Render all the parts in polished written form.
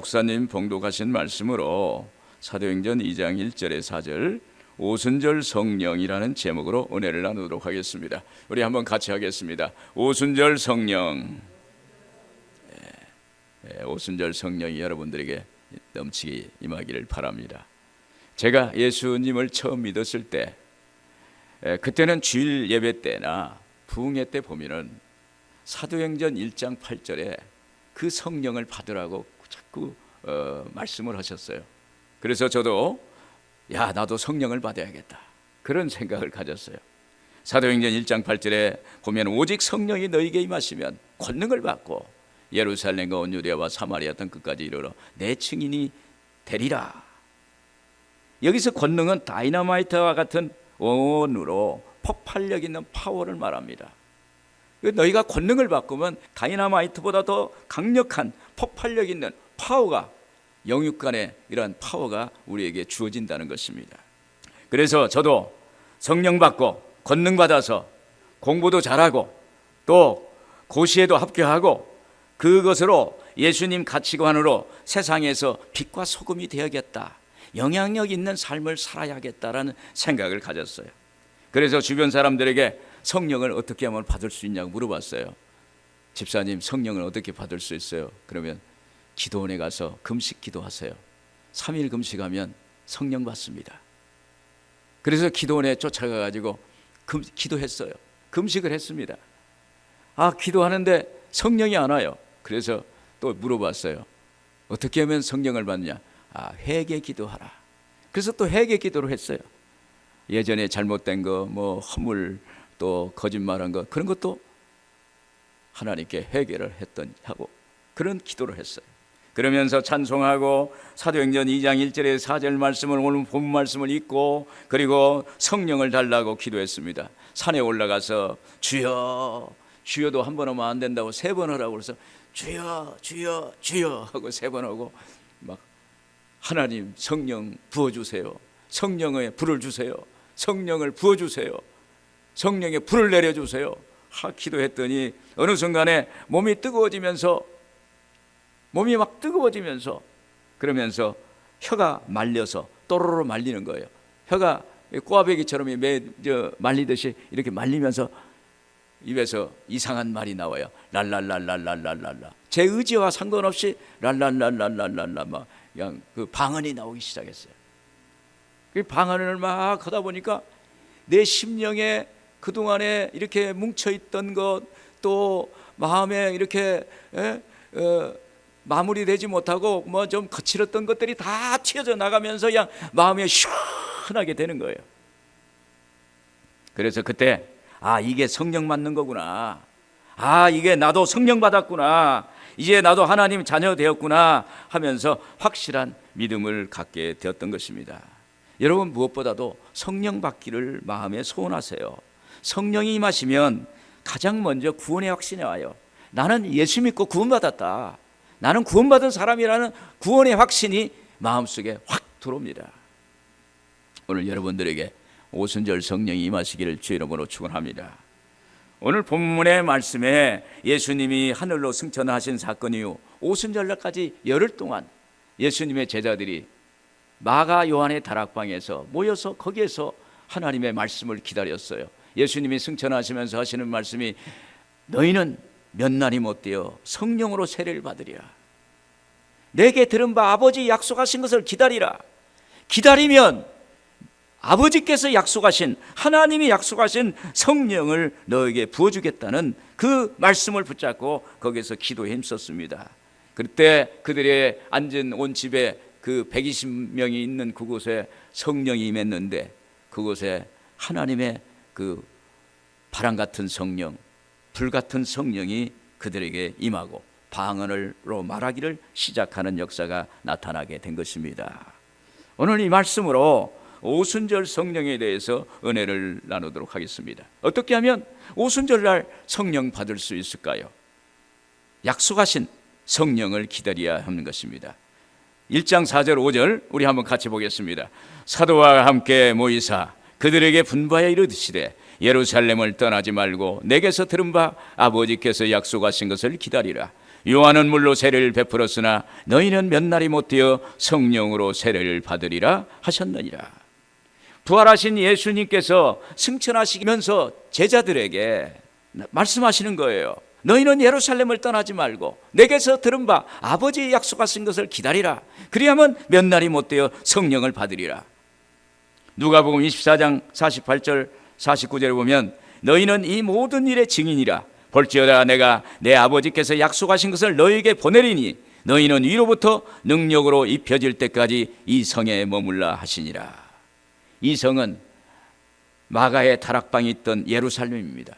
목사님 봉독하신 말씀으로 사도행전 2장 1절에 4절 오순절 성령이라는 제목으로 은혜를 나누도록 하겠습니다. 우리 한번 같이 하겠습니다. 오순절 성령. 오순절 성령이 여러분들에게 넘치게 임하기를 바랍니다. 제가 예수님을 처음 믿었을 때 그때는 주일 예배 때나 부흥회 때 보면은 사도행전 1장 8절에 그 성령을 받으라고 자꾸 말씀을 하셨어요. 그래서 저도 나도 성령을 받아야겠다 그런 생각을 가졌어요. 사도행전 1장 8절에 보면 오직 성령이 너희에게 임하시면 권능을 받고 예루살렘과 온 유대와 사마리아 땅 끝까지 이르러 내 증인이 되리라. 여기서 권능은 다이너마이트와 같은 원으로 폭발력 있는 파워를 말합니다. 너희가 권능을 바꾸면 다이너마이트보다 더 강력한 폭발력 있는 파워가, 영육간의 이러한 파워가 우리에게 주어진다는 것입니다. 그래서 저도 성령 받고 권능 받아서 공부도 잘하고 또 고시에도 합격하고 그것으로 예수님 가치관으로 세상에서 빛과 소금이 되어야겠다, 영향력 있는 삶을 살아야겠다라는 생각을 가졌어요. 그래서 주변 사람들에게 성령을 어떻게 하면 받을 수 있냐고 물어봤어요. 집사님, 성령을 어떻게 받을 수 있어요? 그러면 기도원에 가서 금식 기도하세요. 3일 금식하면 성령 받습니다. 그래서 기도원에 쫓아가가지고 기도했어요. 금식을 했습니다. 기도하는데 성령이 안 와요. 그래서 또 물어봤어요. 어떻게 하면 성령을 받느냐? 회개 기도하라. 그래서 또 회개 기도를 했어요. 예전에 잘못된 거, 허물, 또 거짓말한 거, 그런 것도 하나님께 회개를 하고 그런 기도를 했어요. 그러면서 찬송하고 사도행전 2장 1절에 4절 말씀을, 오늘 본 말씀을 읽고 그리고 성령을 달라고 기도했습니다. 산에 올라가서 주여, 주여도 한 번 하면 안 된다고 3번 하라고 그래서 주여, 주여, 주여 하고 3번 하고 막 하나님 성령 부어주세요. 성령의 불을 주세요. 성령을 부어주세요. 성령의 불을 내려주세요. 기도했더니 어느 순간에 몸이 막 뜨거워지면서 그러면서 혀가 말려서 또로로 말리는 거예요. 혀가 꽈배기처럼 말리듯이 이렇게 말리면서 입에서 이상한 말이 나와요. 랄랄랄랄랄랄랄라. 제 의지와 상관없이 랄랄랄랄랄랄라 막 그냥 그 방언이 나오기 시작했어요. 그 방언을 막 하다 보니까 내 심령에 그동안에 이렇게 뭉쳐있던 것, 또 마음에 이렇게 마무리되지 못하고 좀 거칠었던 것들이 다 튀어져 나가면서 그냥 마음이 시원하게 되는 거예요. 그래서 그때 이게 성령 받는 거구나, 이게 나도 성령 받았구나, 이제 나도 하나님 자녀 되었구나 하면서 확실한 믿음을 갖게 되었던 것입니다. 여러분, 무엇보다도 성령 받기를 마음에 소원하세요. 성령이 임하시면 가장 먼저 구원의 확신이 와요. 나는 예수 믿고 구원받았다, 나는 구원받은 사람이라는 구원의 확신이 마음속에 확 들어옵니다. 오늘 여러분들에게 오순절 성령이 임하시기를 주의 이름으로 축원합니다. 오늘 본문의 말씀에 예수님이 하늘로 승천하신 사건 이후 오순절날까지 열흘 동안 예수님의 제자들이 마가 요한의 다락방에서 모여서 거기에서 하나님의 말씀을 기다렸어요. 예수님이 승천하시면서 하시는 말씀이 너희는 몇 날이 못되어 성령으로 세례를 받으리라. 내게 들은 바 아버지 약속하신 것을 기다리라. 기다리면 아버지께서 약속하신, 하나님이 약속하신 성령을 너에게 부어주겠다는 그 말씀을 붙잡고 거기서 기도에 힘썼습니다. 그때 그들의 앉은 온 집에 그 120명이 있는 그곳에 성령이 임했는데 그곳에 하나님의 그 바람 같은 성령, 불 같은 성령이 그들에게 임하고 방언으로 말하기를 시작하는 역사가 나타나게 된 것입니다. 오늘 이 말씀으로 오순절 성령에 대해서 은혜를 나누도록 하겠습니다. 어떻게 하면 오순절날 성령 받을 수 있을까요? 약속하신 성령을 기다려야 하는 것입니다. 1장 4절 5절 우리 한번 같이 보겠습니다. 사도와 함께 모이사 그들에게 분부하여 이르시되 예루살렘을 떠나지 말고 내게서 들은 바 아버지께서 약속하신 것을 기다리라. 요한은 물로 세례를 베풀었으나 너희는 몇 날이 못 되어 성령으로 세례를 받으리라 하셨느니라. 부활하신 예수님께서 승천하시면서 제자들에게 말씀하시는 거예요. 너희는 예루살렘을 떠나지 말고 내게서 들은 바 아버지의 약속하신 것을 기다리라. 그리하면 몇 날이 못 되어 성령을 받으리라. 누가복음 24장 48절 49절에 보면 너희는 이 모든 일의 증인이라. 볼지어다 내가 내 아버지께서 약속하신 것을 너희에게 보내리니 너희는 위로부터 능력으로 입혀질 때까지 이 성에 머물라 하시니라. 이 성은 마가의 다락방이 있던 예루살렘입니다.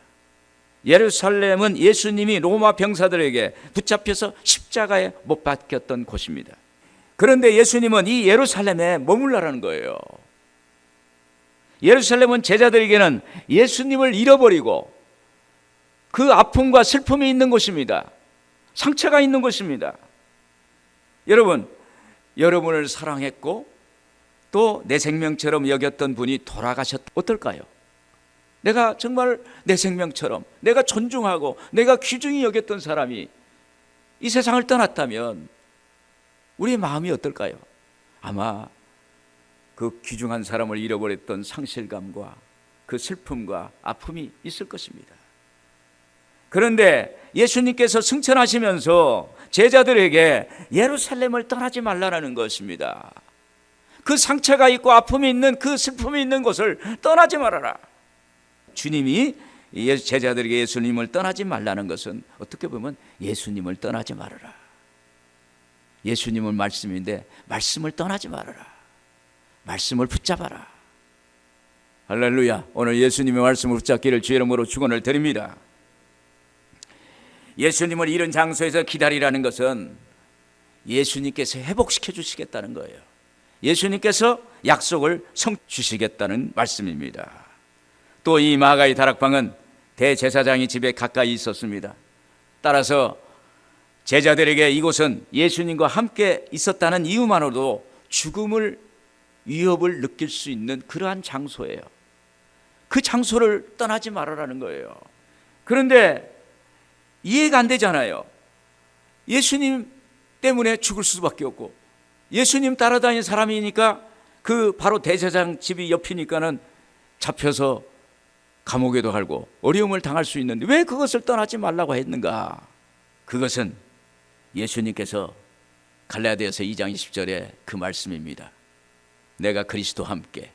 예루살렘은 예수님이 로마 병사들에게 붙잡혀서 십자가에 못 박혔던 곳입니다. 그런데 예수님은 이 예루살렘에 머물라라는 거예요. 예루살렘은 제자들에게는 예수님을 잃어버리고 그 아픔과 슬픔이 있는 곳입니다. 상처가 있는 곳입니다. 여러분, 여러분을 사랑했고 또 내 생명처럼 여겼던 분이 돌아가셨다. 어떨까요? 내가 정말 내 생명처럼 내가 존중하고 내가 귀중히 여겼던 사람이 이 세상을 떠났다면 우리의 마음이 어떨까요? 아마 그 귀중한 사람을 잃어버렸던 상실감과 그 슬픔과 아픔이 있을 것입니다. 그런데 예수님께서 승천하시면서 제자들에게 예루살렘을 떠나지 말라는 것입니다. 그 상처가 있고 아픔이 있는 그 슬픔이 있는 곳을 떠나지 말아라. 주님이 제자들에게 예수님을 떠나지 말라는 것은 어떻게 보면 예수님을 떠나지 말아라. 예수님은 말씀인데 말씀을 떠나지 말아라. 말씀을 붙잡아라. 할렐루야. 오늘 예수님의 말씀을 붙잡기를 주의 이름으로 축원을 드립니다. 예수님을 이런 장소에서 기다리라는 것은 예수님께서 회복시켜 주시겠다는 거예요. 예수님께서 약속을 성취시겠다는 말씀입니다. 또 이 마가의 다락방은 대제사장의 집에 가까이 있었습니다. 따라서 제자들에게 이곳은 예수님과 함께 있었다는 이유만으로도 죽음을 위협을 느낄 수 있는 그러한 장소예요. 그 장소를 떠나지 말아라는 거예요. 그런데 이해가 안 되잖아요. 예수님 때문에 죽을 수밖에 없고 예수님 따라다니는 사람이니까 그 바로 대제사장 집이 옆이니까는 잡혀서 감옥에도 갈고 어려움을 당할 수 있는데 왜 그것을 떠나지 말라고 했는가? 그것은 예수님께서 갈라디아서 2장 20절에 그 말씀입니다. 내가 그리스도와 함께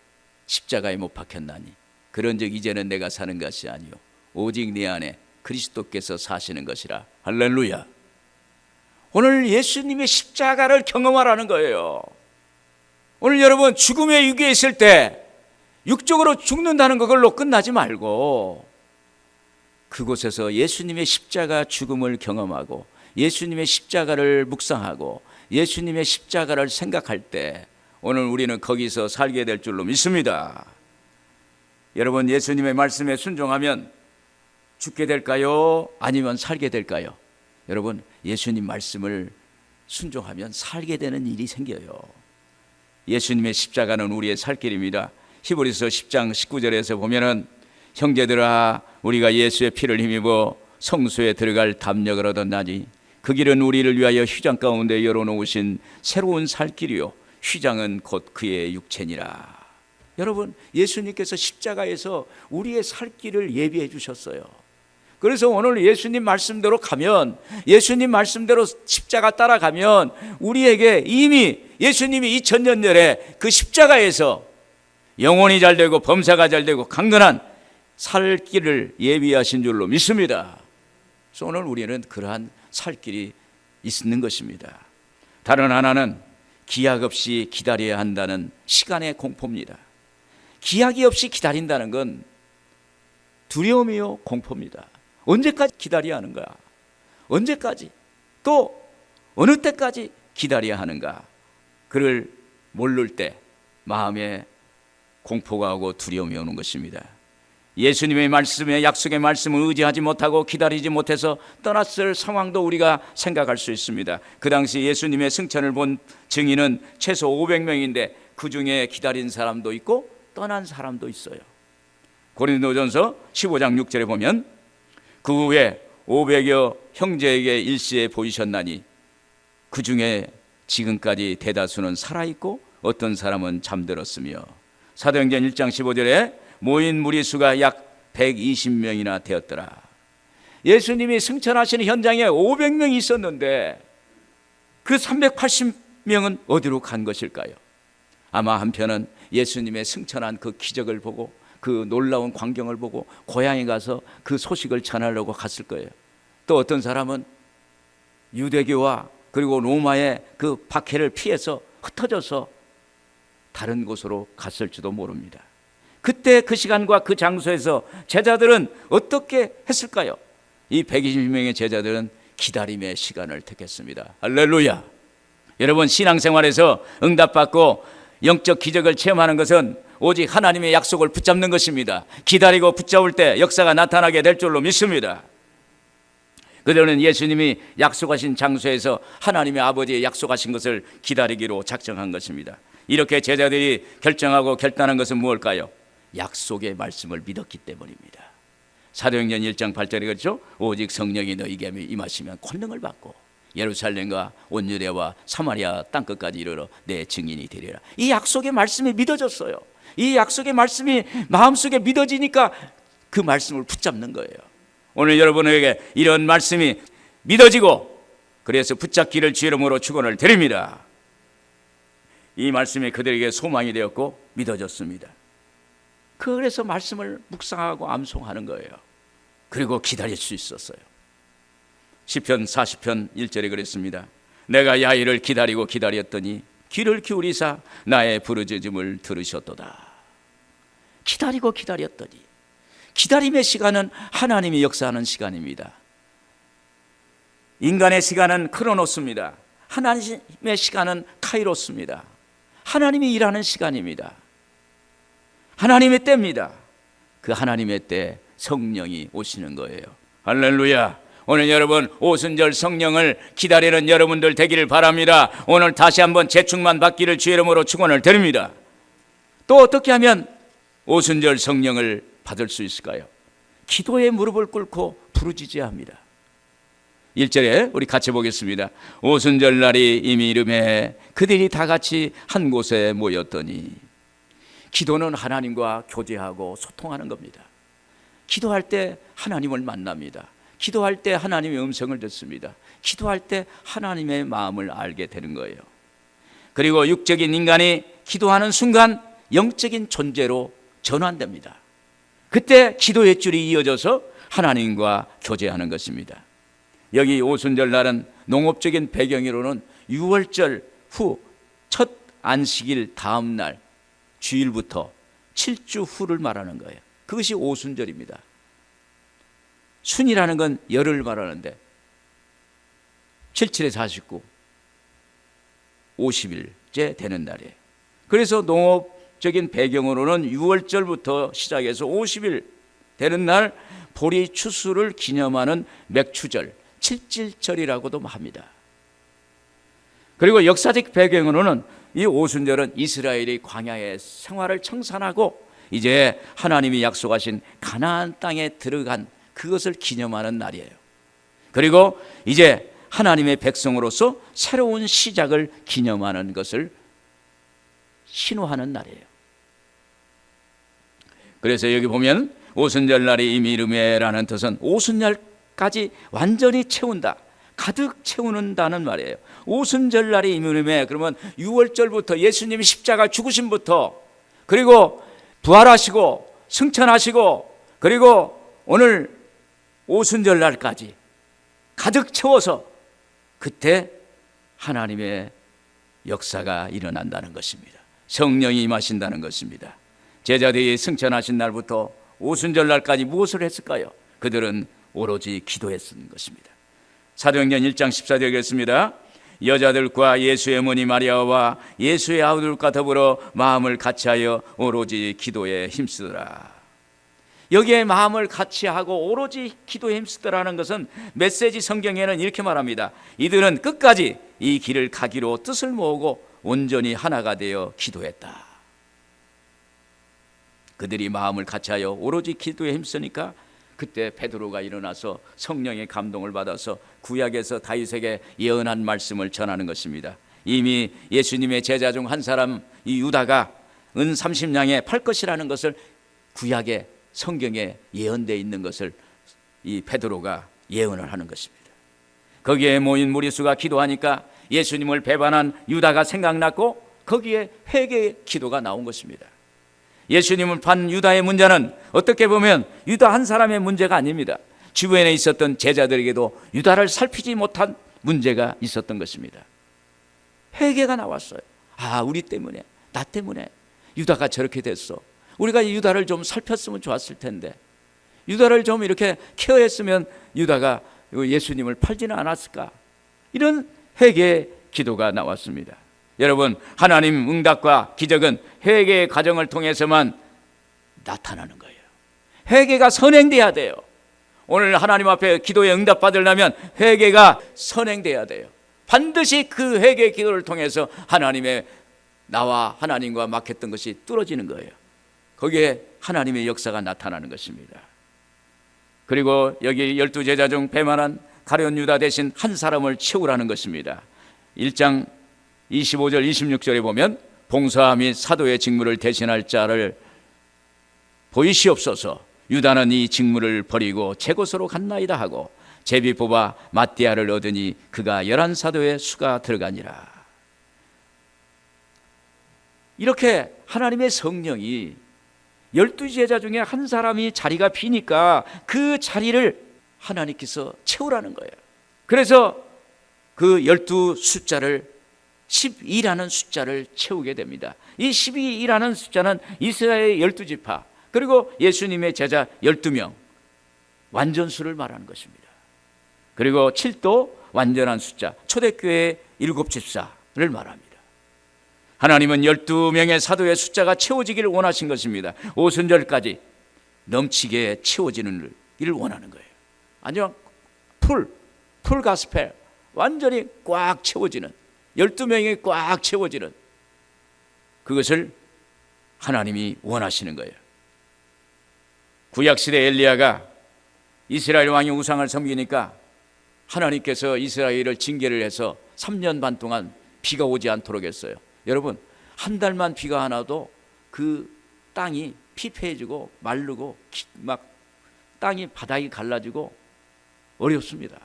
십자가에 못 박혔나니 그런즉 이제는 내가 사는 것이 아니요 오직 내 안에 그리스도께서 사시는 것이라. 할렐루야. 오늘 예수님의 십자가를 경험하라는 거예요. 오늘 여러분 죽음의 위기에 있을 때 육적으로 죽는다는 그걸로 끝나지 말고 그곳에서 예수님의 십자가 죽음을 경험하고 예수님의 십자가를 묵상하고 예수님의 십자가를 생각할 때 오늘 우리는 거기서 살게 될 줄로 믿습니다. 여러분 예수님의 말씀에 순종하면 죽게 될까요? 아니면 살게 될까요? 여러분 예수님 말씀을 순종하면 살게 되는 일이 생겨요. 예수님의 십자가는 우리의 살 길입니다. 히브리서 10장 19절에서 보면은 형제들아 우리가 예수의 피를 힘입어 성소에 들어갈 담력을 얻었나니 그 길은 우리를 위하여 휘장 가운데 열어놓으신 새로운 살 길이요 휘장은 곧 그의 육체니라. 여러분 예수님께서 십자가에서 우리의 살 길을 예비해 주셨어요. 그래서 오늘 예수님 말씀대로 가면 예수님 말씀대로 십자가 따라가면 우리에게 이미 예수님이 2000년 전에 그 십자가에서 영혼이 잘 되고 범사가 잘 되고 강건한 살 길을 예비하신 줄로 믿습니다. 그래서 오늘 우리는 그러한 살 길이 있는 것입니다. 다른 하나는 기약 없이 기다려야 한다는 시간의 공포입니다. 기약이 없이 기다린다는 건 두려움이요 공포입니다. 언제까지 기다려야 하는가? 언제까지? 또 어느 때까지 기다려야 하는가? 그를 모를 때 마음에 공포가 오고 두려움이 오는 것입니다. 예수님의 말씀에 약속의 말씀을 의지하지 못하고 기다리지 못해서 떠났을 상황도 우리가 생각할 수 있습니다. 그 당시 예수님의 승천을 본 증인은 최소 500명인데 그 중에 기다린 사람도 있고 떠난 사람도 있어요. 고린도전서 15장 6절에 보면 그 후에 500여 형제에게 일시에 보이셨나니 그 중에 지금까지 대다수는 살아있고 어떤 사람은 잠들었으며. 사도행전 1장 15절에 모인 무리수가 약 120명이나 되었더라. 예수님이 승천하시는 현장에 500명이 있었는데 그 380명은 어디로 간 것일까요? 아마 한편은 예수님의 승천한 그 기적을 보고 그 놀라운 광경을 보고 고향에 가서 그 소식을 전하려고 갔을 거예요. 또 어떤 사람은 유대교와 그리고 로마의 그 박해를 피해서 흩어져서 다른 곳으로 갔을지도 모릅니다. 그때 그 시간과 그 장소에서 제자들은 어떻게 했을까요? 이 120명의 제자들은 기다림의 시간을 택했습니다. 할렐루야. 여러분, 신앙생활에서 응답받고 영적 기적을 체험하는 것은 오직 하나님의 약속을 붙잡는 것입니다. 기다리고 붙잡을 때 역사가 나타나게 될 줄로 믿습니다. 그들은 예수님이 약속하신 장소에서 하나님의 아버지의 약속하신 것을 기다리기로 작정한 것입니다. 이렇게 제자들이 결정하고 결단한 것은 무엇일까요? 약속의 말씀을 믿었기 때문입니다. 사도행전 1장 8절에 그렇죠? 오직 성령이 너희에게 임하시면 권능을 받고 예루살렘과 온 유대와 사마리아 땅끝까지 이르러 내 증인이 되리라. 이 약속의 말씀이 믿어졌어요. 이 약속의 말씀이 마음속에 믿어지니까 그 말씀을 붙잡는 거예요. 오늘 여러분에게 이런 말씀이 믿어지고 그래서 붙잡기를 주의 이름으로 축원을 드립니다. 이 말씀이 그들에게 소망이 되었고 믿어졌습니다. 그래서 말씀을 묵상하고 암송하는 거예요. 그리고 기다릴 수 있었어요. 시편 40편 1절에 그랬습니다. 내가 야일을 기다리고 기다렸더니 귀를 기울이사 나의 부르짖음을 들으셨도다. 기다리고 기다렸더니, 기다림의 시간은 하나님이 역사하는 시간입니다. 인간의 시간은 크로노스입니다. 하나님의 시간은 카이로스입니다. 하나님이 일하는 시간입니다. 하나님의 때입니다. 그 하나님의 때 성령이 오시는 거예요. 할렐루야. 오늘 여러분 오순절 성령을 기다리는 여러분들 되기를 바랍니다. 오늘 다시 한번 재충만 받기를 주의 이름으로 축원을 드립니다. 또 어떻게 하면 오순절 성령을 받을 수 있을까요? 기도에 무릎을 꿇고 부르짖어야 합니다. 1절에 우리 같이 보겠습니다. 오순절 날이 이미 이르매 그들이 다 같이 한 곳에 모였더니. 기도는 하나님과 교제하고 소통하는 겁니다. 기도할 때 하나님을 만납니다. 기도할 때 하나님의 음성을 듣습니다. 기도할 때 하나님의 마음을 알게 되는 거예요. 그리고 육적인 인간이 기도하는 순간 영적인 존재로 전환됩니다. 그때 기도의 줄이 이어져서 하나님과 교제하는 것입니다. 여기 오순절 날은 농업적인 배경으로는 6월절 후 첫 안식일 다음 날 주일부터 7주 후를 말하는 거예요. 그것이 오순절입니다. 순이라는 건 열을 말하는데 77에 49, 50일째 되는 날이에요. 그래서 농업적인 배경으로는 6월절부터 시작해서 50일 되는 날 보리 추수를 기념하는 맥추절, 칠칠절이라고도 합니다. 그리고 역사적 배경으로는 이 오순절은 이스라엘이 광야의 생활을 청산하고 이제 하나님이 약속하신 가나안 땅에 들어간 그것을 기념하는 날이에요. 그리고 이제 하나님의 백성으로서 새로운 시작을 기념하는 것을 신호하는 날이에요. 그래서 여기 보면 오순절 날이 이미 이르매라는 뜻은 오순절까지 완전히 채운다, 가득 채우는다는 말이에요. 오순절 날이 이미 이르매, 그러면 6월절부터 예수님이 십자가 죽으심부터, 그리고 부활하시고 승천하시고, 그리고 오늘 오순절 날까지 가득 채워서 그때 하나님의 역사가 일어난다는 것입니다. 성령이 임하신다는 것입니다. 제자들이 승천하신 날부터 오순절 날까지 무엇을 했을까요? 그들은 오로지 기도했던 것입니다. 사도행전 1장 14절에 그랬습니다. 여자들과 예수의 어머니 마리아와 예수의 아들과 더불어 마음을 같이하여 오로지 기도에 힘쓰더라. 여기에 마음을 같이하고 오로지 기도에 힘쓰더라는 것은 메시지 성경에는 이렇게 말합니다. 이들은 끝까지 이 길을 가기로 뜻을 모으고 온전히 하나가 되어 기도했다. 그들이 마음을 같이하여 오로지 기도에 힘쓰니까 그때 베드로가 일어나서 성령의 감동을 받아서 구약에서 다윗에게 예언한 말씀을 전하는 것입니다. 이미 예수님의 제자 중 한 사람 이 유다가 은 30냥에 팔 것이라는 것을 구약의 성경에 예언되어 있는 것을 이 베드로가 예언을 하는 것입니다. 거기에 모인 무리수가 기도하니까 예수님을 배반한 유다가 생각났고 거기에 회개의 기도가 나온 것입니다. 예수님을 판 유다의 문제는 어떻게 보면 유다 한 사람의 문제가 아닙니다. 주변에 있었던 제자들에게도 유다를 살피지 못한 문제가 있었던 것입니다. 회개가 나왔어요. 우리 때문에, 나 때문에 유다가 저렇게 됐어. 우리가 유다를 좀 살폈으면 좋았을 텐데, 유다를 좀 이렇게 케어했으면 유다가 예수님을 팔지는 않았을까. 이런 회개의 기도가 나왔습니다. 여러분, 하나님 응답과 기적은 회개의 과정을 통해서만 나타나는 거예요. 회개가 선행돼야 돼요. 오늘 하나님 앞에 기도에 응답받으려면 회개가 선행돼야 돼요. 반드시 그 회개의 기도를 통해서 하나님의 나와 하나님과 막혔던 것이 뚫어지는 거예요. 거기에 하나님의 역사가 나타나는 것입니다. 그리고 여기 12제자 중 배만한 가룟 유다 대신 한 사람을 채우라는 것입니다. 1장 25절 26절에 보면 봉사 및 사도의 직무를 대신할 자를 보이시옵소서. 유다는 이 직무를 버리고 제 곳으로 갔나이다 하고 제비 뽑아 마띠아를 얻으니 그가 11사도의 수가 들어가니라. 이렇게 하나님의 성령이 12제자 중에 한 사람이 자리가 비니까 그 자리를 하나님께서 채우라는 거예요. 그래서 그 12 숫자를 12라는 숫자를 채우게 됩니다. 이 12라는 숫자는 이스라엘의 12지파 그리고 예수님의 제자 12명 완전수를 말하는 것입니다. 그리고 7도 완전한 숫자 초대교회의 7집사를 말합니다. 하나님은 12명의 사도의 숫자가 채워지기를 원하신 것입니다. 오순절까지 넘치게 채워지는 일을 원하는 거예요. 아니면 풀 가스펠 완전히 꽉 채워지는 12명이 꽉 채워지는 그것을 하나님이 원하시는 거예요. 구약시대 엘리야가 이스라엘 왕이 우상을 섬기니까 하나님께서 이스라엘을 징계를 해서 3년 반 동안 비가 오지 않도록 했어요. 여러분, 한 달만 비가 안 와도 그 땅이 피폐해지고 마르고 막 땅이 바닥이 갈라지고 어렵습니다.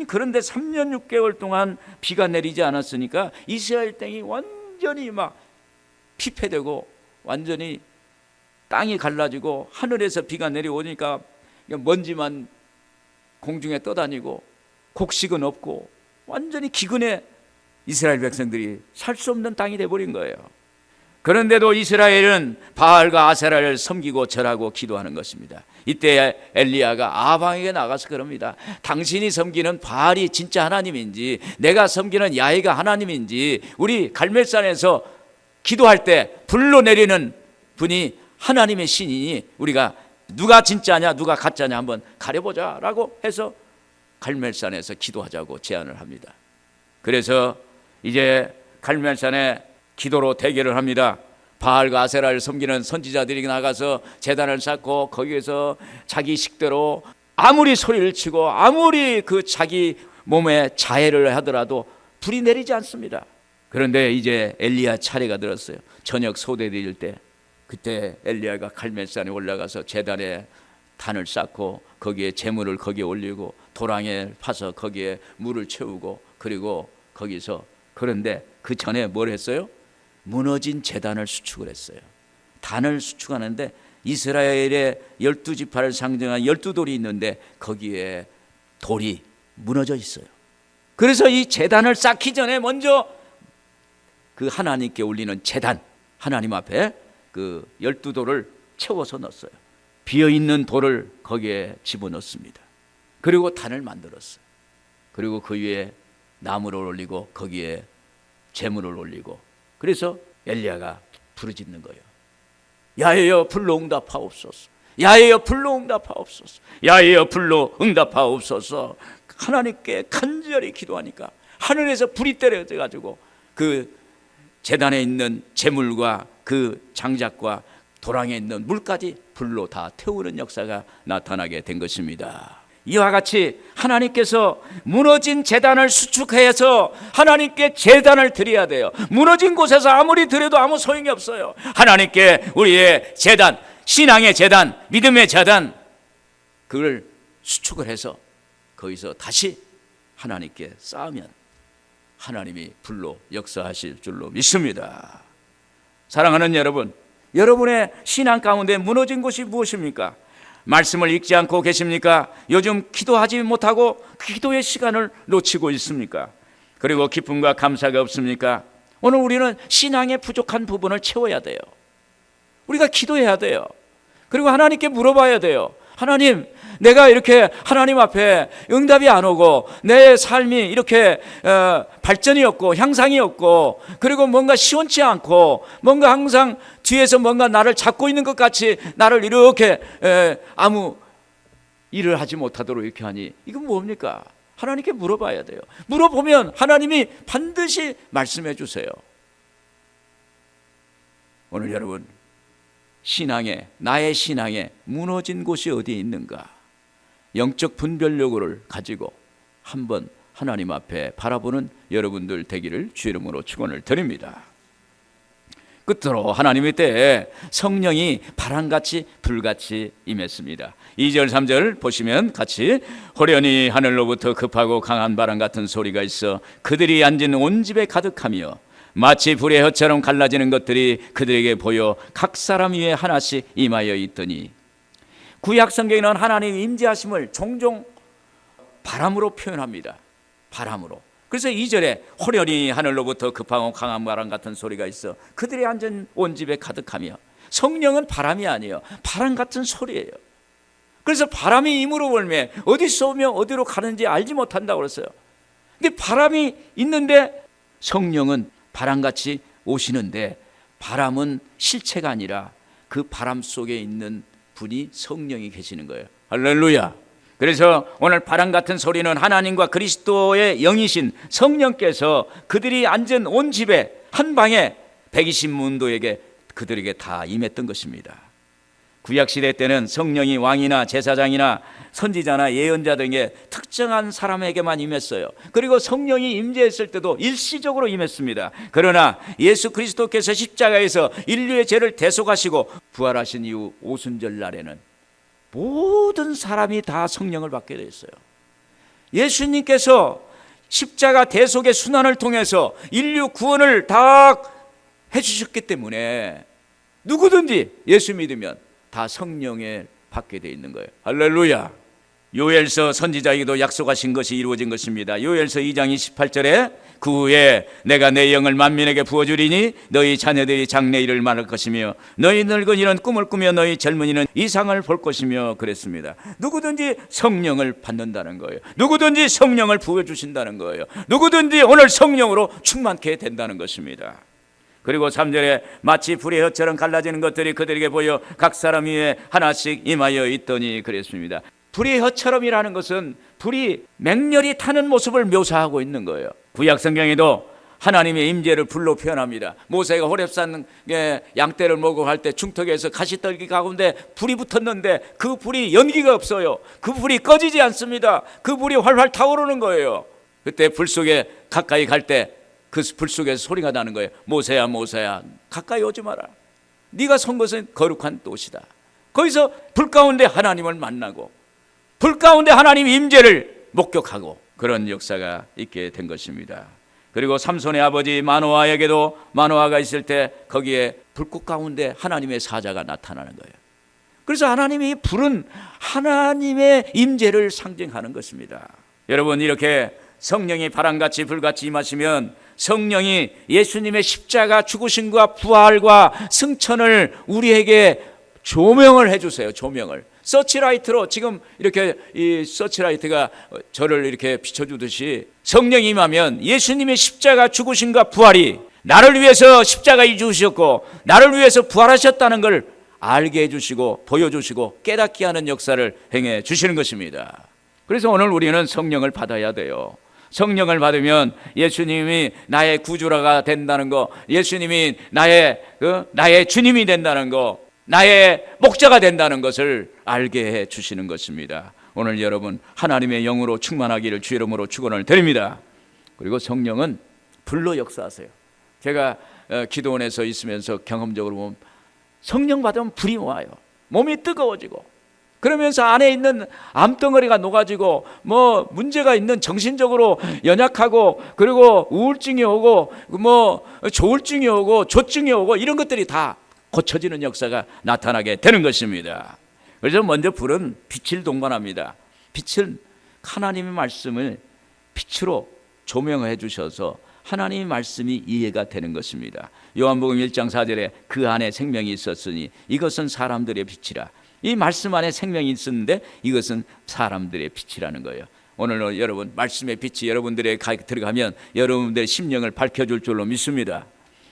그런데 3년 6개월 동안 비가 내리지 않았으니까 이스라엘 땅이 완전히 막 피폐되고 완전히 땅이 갈라지고 하늘에서 비가 내려오니까 먼지만 공중에 떠다니고 곡식은 없고 완전히 기근에 이스라엘 백성들이 살 수 없는 땅이 돼버린 거예요. 그런데도 이스라엘은 바알과 아세라를 섬기고 절하고 기도하는 것입니다. 이때 엘리야가 아방에게 나가서 그럽니다. 당신이 섬기는 바알이 진짜 하나님인지 내가 섬기는 야훼가 하나님인지 우리 갈멜산에서 기도할 때 불로 내리는 분이 하나님의 신이니 우리가 누가 진짜냐 누가 가짜냐 한번 가려보자 라고 해서 갈멜산에서 기도하자고 제안을 합니다. 그래서 이제 갈멜산에 기도로 대결을 합니다. 바알과 아세라를 섬기는 선지자들이 나가서 제단을 쌓고 거기에서 자기 식대로 아무리 소리를 치고 아무리 그 자기 몸에 자해를 하더라도 불이 내리지 않습니다. 그런데 이제 엘리야 차례가 들었어요. 저녁 소대 드릴 때 그때 엘리야가 갈멜산에 올라가서 제단에 단을 쌓고 거기에 제물을 거기에 올리고 도랑에 파서 거기에 물을 채우고 그리고 거기서 그런데 그 전에 뭘 했어요? 무너진 제단을 수축을 했어요. 단을 수축하는데 이스라엘의 12지파를 상징한 12돌이 있는데 거기에 돌이 무너져 있어요. 그래서 이 제단을 쌓기 전에 먼저 그 하나님께 올리는 제단 하나님 앞에 그 12돌을 채워서 넣었어요. 비어있는 돌을 거기에 집어넣습니다. 그리고 단을 만들었어요. 그리고 그 위에 나무를 올리고 거기에 제물을 올리고 그래서 엘리야가 부르짖는 거예요. 야훼여 불로 응답하옵소서. 야훼여 불로 응답하옵소서. 야훼여 불로 응답하옵소서. 하나님께 간절히 기도하니까 하늘에서 불이 떨어져 가지고 그 제단에 있는 제물과 그 장작과 도랑에 있는 물까지 불로 다 태우는 역사가 나타나게 된 것입니다. 이와 같이 하나님께서 무너진 제단을 수축해서 하나님께 제단을 드려야 돼요. 무너진 곳에서 아무리 드려도 아무 소용이 없어요. 하나님께 우리의 제단, 신앙의 제단, 믿음의 제단, 그걸 수축을 해서 거기서 다시 하나님께 쌓으면 하나님이 불로 역사하실 줄로 믿습니다. 사랑하는 여러분, 여러분의 신앙 가운데 무너진 곳이 무엇입니까? 말씀을 읽지 않고 계십니까? 요즘 기도하지 못하고 기도의 시간을 놓치고 있습니까? 그리고 기쁨과 감사가 없습니까? 오늘 우리는 신앙의 부족한 부분을 채워야 돼요. 우리가 기도해야 돼요. 그리고 하나님께 물어봐야 돼요. 하나님, 내가 이렇게 하나님 앞에 응답이 안 오고 내 삶이 이렇게 발전이 없고 향상이 없고 그리고 뭔가 시원치 않고 뭔가 항상 뒤에서 뭔가 나를 잡고 있는 것 같이 나를 이렇게 아무 일을 하지 못하도록 이렇게 하니 이건 뭡니까? 하나님께 물어봐야 돼요. 물어보면 하나님이 반드시 말씀해 주세요. 오늘 여러분, 나의 신앙에 무너진 곳이 어디에 있는가? 영적 분별력을 가지고 한번 하나님 앞에 바라보는 여러분들 되기를 주 이름으로 축원을 드립니다. 끝으로 하나님의 때에 성령이 바람같이 불같이 임했습니다. 2절 3절 보시면 같이 호련히 하늘로부터 급하고 강한 바람 같은 소리가 있어 그들이 앉은 온 집에 가득하며 마치 불의 혀처럼 갈라지는 것들이 그들에게 보여 각 사람 위에 하나씩 임하여 있더니, 구약 성경에는 하나님의 임재하심을 종종 바람으로 표현합니다. 바람으로. 그래서 2절에 호련히 하늘로부터 급하고 강한 바람 같은 소리가 있어 그들이 앉은 온 집에 가득하며, 성령은 바람이 아니에요. 바람 같은 소리예요. 그래서 바람이 임으로 불매 어디서 오며 어디로 가는지 알지 못한다고 그랬어요. 근데 바람이 있는데 성령은 바람같이 오시는데, 바람은 실체가 아니라 그 바람 속에 있는 분이 성령이 계시는 거예요. 할렐루야. 그래서 오늘 바람 같은 소리는 하나님과 그리스도의 영이신 성령께서 그들이 앉은 온 집에 한 방에 120문도에게 그들에게 다 임했던 것입니다. 구약시대 때는 성령이 왕이나 제사장이나 선지자나 예언자 등의 특정한 사람에게만 임했어요. 그리고 성령이 임재했을 때도 일시적으로 임했습니다. 그러나 예수 그리스도께서 십자가에서 인류의 죄를 대속하시고 부활하신 이후 오순절 날에는 모든 사람이 다 성령을 받게 되었어요. 예수님께서 십자가 대속의 순환을 통해서 인류 구원을 다 해주셨기 때문에 누구든지 예수 믿으면 다 성령에 받게 되어 있는 거예요. 할렐루야. 요엘서 선지자에게도 약속하신 것이 이루어진 것입니다. 요엘서 2장 28절에 그 후에 내가 내 영을 만민에게 부어주리니 너희 자녀들이 장래 일을 말할 것이며 너희 늙은이는 꿈을 꾸며 너희 젊은이는 이상을 볼 것이며 그랬습니다. 누구든지 성령을 받는다는 거예요. 누구든지 성령을 부어주신다는 거예요. 누구든지 오늘 성령으로 충만케 된다는 것입니다. 그리고 3절에 마치 불의 혀처럼 갈라지는 것들이 그들에게 보여 각 사람 위에 하나씩 임하여 있더니 그랬습니다. 불의 혀처럼이라는 것은 불이 맹렬히 타는 모습을 묘사하고 있는 거예요. 구약 성경에도 하나님의 임재를 불로 표현합니다. 모세가 호렙산 양떼를 먹고 갈 때 중턱에서 가시떨기 가운데 불이 붙었는데 그 불이 연기가 없어요. 그 불이 꺼지지 않습니다. 그 불이 활활 타오르는 거예요. 그때 불 속에 가까이 갈 때 그 불 속에서 소리가 나는 거예요. 모세야 모세야 가까이 오지 마라. 네가 선 것은 거룩한 곳이다. 거기서 불 가운데 하나님을 만나고 불 가운데 하나님 임재를 목격하고 그런 역사가 있게 된 것입니다. 그리고 삼손의 아버지 마노아에게도 마노아가 있을 때 거기에 불꽃 가운데 하나님의 사자가 나타나는 거예요. 그래서 하나님의 불은 하나님의 임재를 상징하는 것입니다. 여러분, 이렇게 성령이 바람같이 불같이 임하시면 성령이 예수님의 십자가 죽으심과 부활과 승천을 우리에게 조명을 해주세요. 조명을. 서치라이트로 지금 이렇게 이 서치라이트가 저를 이렇게 비춰주듯이 성령이 임하면 예수님의 십자가 죽으심과 부활이 나를 위해서 십자가에 죽으셨고 나를 위해서 부활하셨다는 걸 알게 해주시고 보여주시고 깨닫게 하는 역사를 행해 주시는 것입니다. 그래서 오늘 우리는 성령을 받아야 돼요. 성령을 받으면 예수님이 나의 구주라가 된다는 거, 예수님이 나의 주님이 된다는 거, 나의 목자가 된다는 것을 알게 해 주시는 것입니다. 오늘 여러분 하나님의 영으로 충만하기를 주 이름으로 축원을 드립니다. 그리고 성령은 불로 역사하세요. 제가 기도원에서 있으면서 경험적으로 보면 성령 받으면 불이 와요. 몸이 뜨거워지고, 그러면서 안에 있는 암덩어리가 녹아지고, 뭐 문제가 있는 정신적으로 연약하고, 그리고 우울증이 오고, 뭐 조울증이 오고, 조증이 오고, 이런 것들이 다 고쳐지는 역사가 나타나게 되는 것입니다. 그래서 먼저 불은 빛을 동반합니다. 빛은 하나님의 말씀을 빛으로 조명해 주셔서 하나님의 말씀이 이해가 되는 것입니다. 요한복음 1장 4절에 그 안에 생명이 있었으니 이것은 사람들의 빛이라. 이 말씀 안에 생명이 있었는데 이것은 사람들의 빛이라는 거예요. 오늘 여러분 말씀의 빛이 여러분들의 들어가면 여러분들의 심령을 밝혀줄 줄로 믿습니다.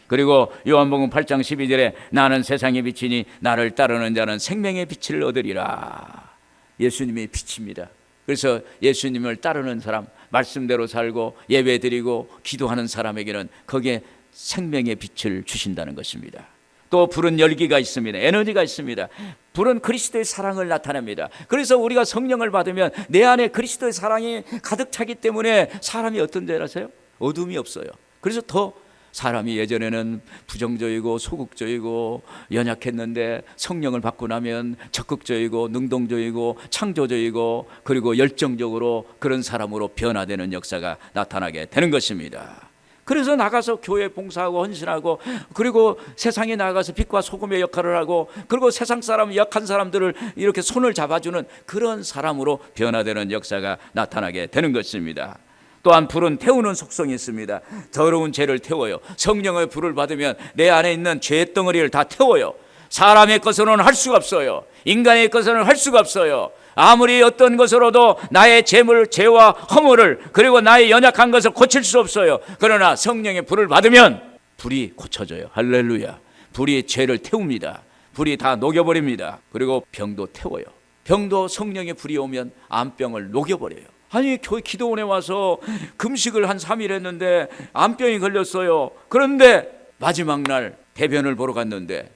그리고 요한복음 8장 12절에 나는 세상의 빛이니 나를 따르는 자는 생명의 빛을 얻으리라. 예수님의 빛입니다. 그래서 예수님을 따르는 사람, 말씀대로 살고 예배드리고 기도하는 사람에게는 거기에 생명의 빛을 주신다는 것입니다. 또 불은 열기가 있습니다. 에너지가 있습니다. 불은 그리스도의 사랑을 나타냅니다. 그래서 우리가 성령을 받으면 내 안에 그리스도의 사랑이 가득 차기 때문에 사람이 어떤 줄 아세요? 어둠이 없어요. 그래서 더 사람이 예전에는 부정적이고 소극적이고 연약했는데 성령을 받고 나면 적극적이고 능동적이고 창조적이고 그리고 열정적으로 그런 사람으로 변화되는 역사가 나타나게 되는 것입니다. 그래서 나가서 교회 봉사하고 헌신하고, 그리고 세상에 나가서 빛과 소금의 역할을 하고, 그리고 세상 사람 약한 사람들을 이렇게 손을 잡아주는 그런 사람으로 변화되는 역사가 나타나게 되는 것입니다. 또한 불은 태우는 속성이 있습니다. 더러운 죄를 태워요. 성령의 불을 받으면 내 안에 있는 죄의 덩어리를 다 태워요. 사람의 것으로는 할 수가 없어요. 인간의 것으로는 할 수가 없어요. 아무리 어떤 것으로도 나의 죄와 허물을, 그리고 나의 연약한 것을 고칠 수 없어요. 그러나 성령의 불을 받으면 불이 고쳐져요. 할렐루야. 불이 죄를 태웁니다. 불이 다 녹여버립니다. 그리고 병도 태워요. 병도 성령의 불이 오면 암병을 녹여버려요. 아니 교회 기도원에 와서 금식을 한 3일 했는데 암병이 걸렸어요. 그런데 마지막 날 대변을 보러 갔는데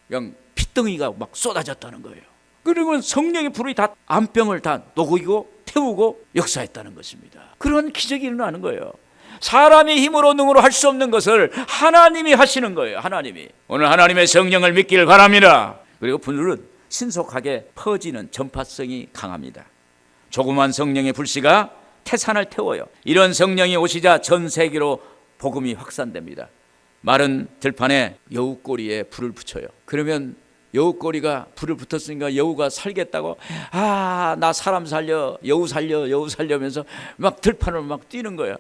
그냥 핏덩이가 막 쏟아졌다는 거예요. 그리고 성령의 불이 다 암병을 다 녹이고 태우고 역사했다는 것입니다. 그런 기적이 일어나는 거예요. 사람의 힘으로 능으로 할 수 없는 것을 하나님이 하시는 거예요. 하나님이. 오늘 하나님의 성령을 믿기를 바랍니다. 그리고 불은 신속하게 퍼지는 전파성이 강합니다. 조그만 성령의 불씨가 태산을 태워요. 이런 성령이 오시자 전 세계로 복음이 확산됩니다. 마른 들판에 여우꼬리에 불을 붙여요. 그러면 여우꼬리가 불을 붙었으니까 여우가 살겠다고 나 사람 살려, 여우 살려, 여우 살려면서 막 들판을 막 뛰는 거예요.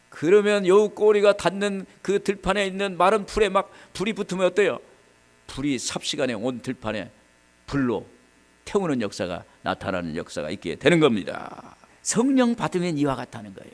그러면 여우꼬리가 닿는 그 들판에 있는 마른 풀에 막 불이 붙으면 어때요? 불이 삽시간에 온 들판에 불로 태우는 역사가 나타나는 역사가 있게 되는 겁니다. 성령 받으면 이와 같다는 거예요.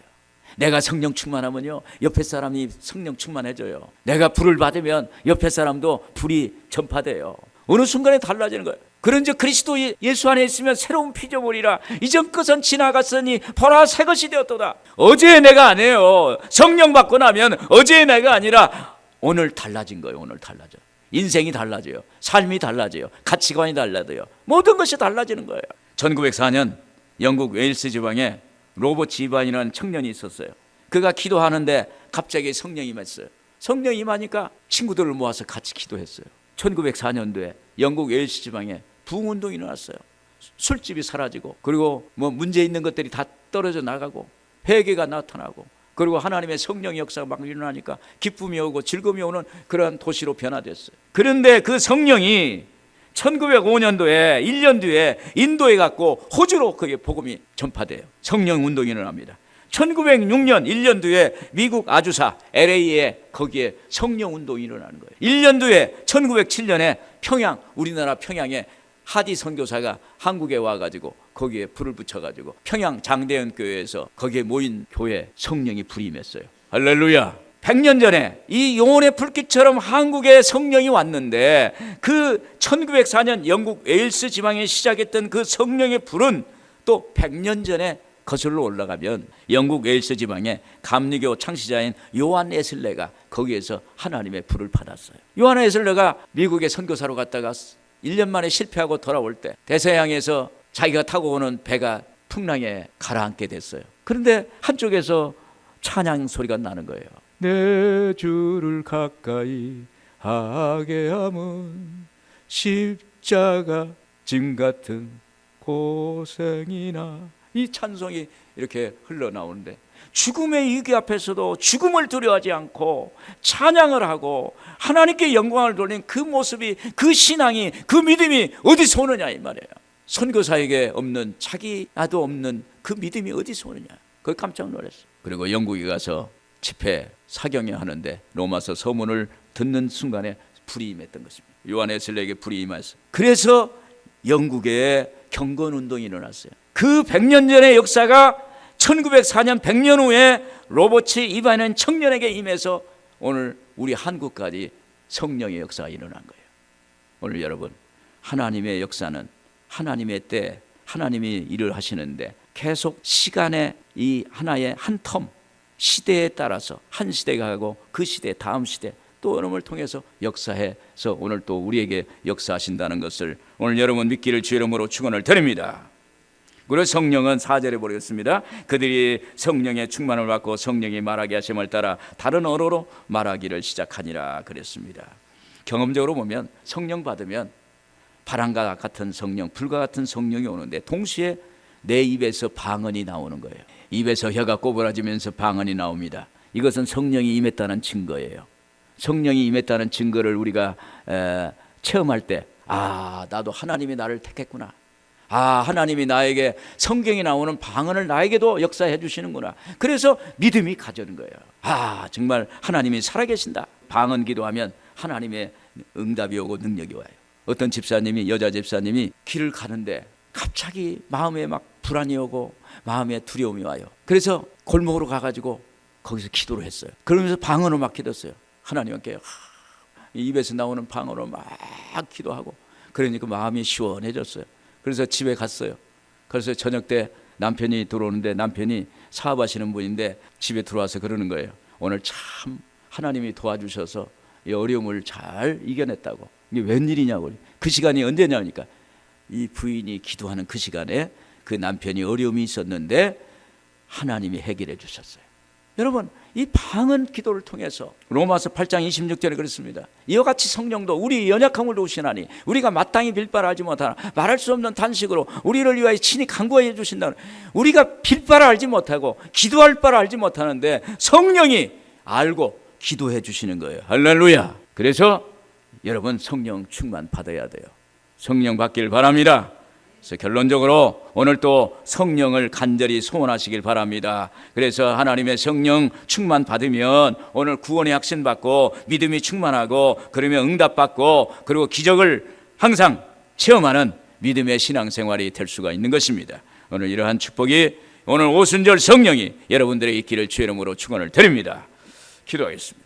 내가 성령 충만하면요 옆에 사람이 성령 충만해져요. 내가 불을 받으면 옆에 사람도 불이 전파돼요. 어느 순간에 달라지는 거예요. 그런즉 그리스도 예수 안에 있으면 새로운 피조물이라 이전 것은 지나갔으니 보라 새 것이 되었도다. 어제의 내가 아니에요. 성령 받고 나면 어제의 내가 아니라 오늘 달라진 거예요. 오늘 달라져. 인생이 달라져요. 삶이 달라져요. 가치관이 달라져요. 모든 것이 달라지는 거예요. 1904년 영국 웨일스 지방에 로버트 이반이라는 청년이 있었어요. 그가 기도하는데 갑자기 성령이 임했어요. 성령이 임하니까 친구들을 모아서 같이 기도했어요. 1904년도에 영국 웨일스 지방에 부흥운동이 일어났어요. 술집이 사라지고, 그리고 뭐 문제 있는 것들이 다 떨어져 나가고, 회개가 나타나고, 그리고 하나님의 성령 역사가 막 일어나니까 기쁨이 오고 즐거움이 오는 그러한 도시로 변화됐어요. 그런데 그 성령이 1905년도에 1년 뒤에 인도에 갔고 호주로 그게 복음이 전파돼요. 성령 운동이 일어납니다. 1906년 1년 뒤에 미국 아주사 LA에 거기에 성령 운동이 일어나는 거예요. 1년 뒤에 1907년에 평양, 우리나라 평양에 하디 선교사가 한국에 와가지고 거기에 불을 붙여가지고 평양 장대현 교회에서 거기에 모인 교회 성령이 불이 임했어요. 할렐루야. 100년 전에 이 영혼의 불빛처럼 한국에 성령이 왔는데 그 1904년 영국 웨일스 지방에 시작했던 그 성령의 불은 또 100년 전에 거슬러 올라가면 영국 웨일스 지방에 감리교 창시자인 요한 웨슬레가 거기에서 하나님의 불을 받았어요. 요한 웨슬레가 미국에 선교사로 갔다가 1년 만에 실패하고 돌아올 때 대서양에서 자기가 타고 오는 배가 풍랑에 가라앉게 됐어요. 그런데 한쪽에서 찬양 소리가 나는 거예요. 내 주를 가까이 하게 함은 십자가 짐 같은 고생이나, 이 찬송이 이렇게 흘러나오는데 죽음의 위기 앞에서도 죽음을 두려워하지 않고 찬양을 하고 하나님께 영광을 돌린 그 모습이, 그 신앙이, 그 믿음이 어디서 오느냐 이 말이에요. 선교사에게 없는, 자기 나도 없는 그 믿음이 어디서 오느냐. 그걸 깜짝 놀랐어요. 그리고 영국에 가서 집회 사경에 하는데 로마서 서문을 듣는 순간에 불이 임했던 것입니다. 요한 웨슬리에게 불이 임했어요. 그래서 영국에 경건운동이 일어났어요. 그 100년 전의 역사가 1904년 100년 후에 로버트 이바는 청년에게 임해서 오늘 우리 한국까지 성령의 역사가 일어난 거예요. 오늘 여러분, 하나님의 역사는 하나님의 때 하나님이 일을 하시는데 계속 시간의 이 하나의 한 텀, 시대에 따라서 한 시대가 가고 그 시대 다음 시대 또 어느 걸 통해서 역사해서 오늘 또 우리에게 역사하신다는 것을 오늘 여러분 믿기를 주의 이름으로 축원을 드립니다. 그리고 성령은 4절에 보겠습니다. 그들이 성령의 충만을 받고 성령이 말하게 하심을 따라 다른 언어로 말하기를 시작하니라 그랬습니다. 경험적으로 보면 성령 받으면 바람과 같은 성령, 불과 같은 성령이 오는데 동시에 내 입에서 방언이 나오는 거예요. 입에서 혀가 꼬부라지면서 방언이 나옵니다. 이것은 성령이 임했다는 증거예요. 성령이 임했다는 증거를 우리가 체험할 때, 아, 나도 하나님이 나를 택했구나. 아, 하나님이 나에게 성경에 나오는 방언을 나에게도 역사해 주시는구나. 그래서 믿음이 가져는 거예요. 아, 정말 하나님이 살아계신다. 방언 기도하면 하나님의 응답이 오고 능력이 와요. 어떤 집사님이, 여자 집사님이 길을 가는데 갑자기 마음에 막 불안이 오고 마음에 두려움이 와요. 그래서 골목으로 가가지고 거기서 기도를 했어요. 그러면서 방언을 막 기도했어요. 하나님께 입에서 나오는 방언으로 막 기도하고, 그러니까 마음이 시원해졌어요. 그래서 집에 갔어요. 그래서 저녁 때 남편이 들어오는데, 남편이 사업하시는 분인데 집에 들어와서 그러는 거예요. 오늘 참 하나님이 도와주셔서 이 어려움을 잘 이겨냈다고. 이게 웬일이냐고. 그 시간이 언제냐니까 이 부인이 기도하는 그 시간에 그 남편이 어려움이 있었는데 하나님이 해결해 주셨어요. 여러분, 이 방언 기도를 통해서 로마서 8장 26절에 그렇습니다. 이와 같이 성령도 우리 연약함을 도우시나니 우리가 마땅히 빌 바를 알지 못하나 말할 수 없는 단식으로 우리를 위하여 친히 간구해 주신다는, 우리가 빌 바를 알지 못하고 기도할 바를 알지 못하는데 성령이 알고 기도해 주시는 거예요. 할렐루야. 그래서 여러분 성령 충만 받아야 돼요. 성령 받길 바랍니다. 그래서 결론적으로 오늘 또 성령을 간절히 소원하시길 바랍니다. 그래서 하나님의 성령 충만 받으면 오늘 구원의 확신 받고 믿음이 충만하고, 그러면 응답 받고, 그리고 기적을 항상 체험하는 믿음의 신앙생활이 될 수가 있는 것입니다. 오늘 이러한 축복이 오늘 오순절 성령이 여러분들의 있기를 주의 이름으로 축원을 드립니다. 기도하겠습니다.